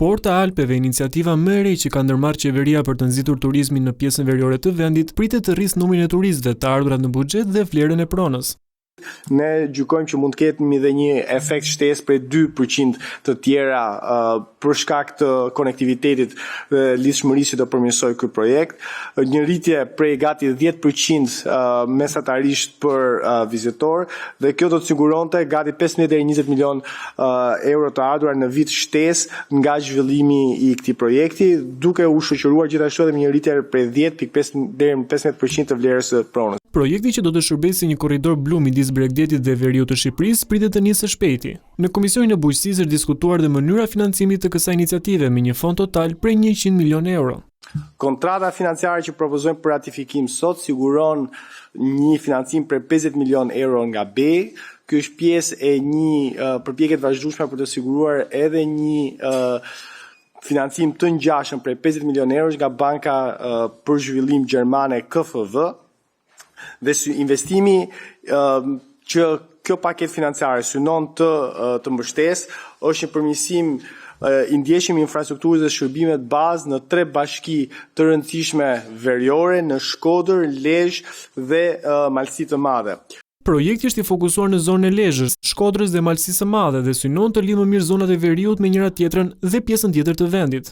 Porta Alpeve, iniciativa më e re që ka ndërmarrë qeveria për të nxitur turizmin në pjesën veriore të vendit, pritet të rrisë numrin e turistëve, të ardhurat në buxhet dhe vlerën e pronës. Ne gjykojmë që mund të ketë edhe një efekt shtesë prej 2% të tjera për shkak të konektivitetit dhe lidhshmërisë që do përmirësoj ky projekt, një rritje prej gati 10% mesatarisht për vizitor dhe kjo do të siguronte gati 15 deri 20 milion euro të ardhurar në vit shtesë nga zhvillimi i këtij projekti, duke u shoqëruar gjithashtu edhe me një rritje prej 10.5 deri në 15% të vlerës së pronës. Projekti që do të shërbejë si një korridor blu midis Bregdetit dhe veriut të Shqipërisë pritet të nisë së shpejti. Në Komisionin e Bujqësisë është diskutuar dhe mënyra financimit të kësaj iniciative me një fond total prej 100 milion euro. Kontrata financiare që propozojmë për ratifikim sot siguron një financim për 50 milion euro nga BEI. Ky është pjesë e një përpjekje të vazhdueshme për të siguruar edhe një financim të ngjashëm prej 50 milion euro nga Banka për Zhvillim Gjermane KfW. Dhe investimi që kjo paket financiare synon të mbështesë është një përmirësim i ndjeshëm i infrastrukturës dhe shërbimeve bazë në 3 bashki të rëndësishme veriore në Shkodër, Lezhë dhe Malësi të Madhe. Projekti është i fokusuar në zonën e Lezhës, Shkodrës dhe Malësisë së Madhe dhe synon të lidhë më mirë zonat e veriut me njëra tjetrën dhe pjesën tjetër të vendit.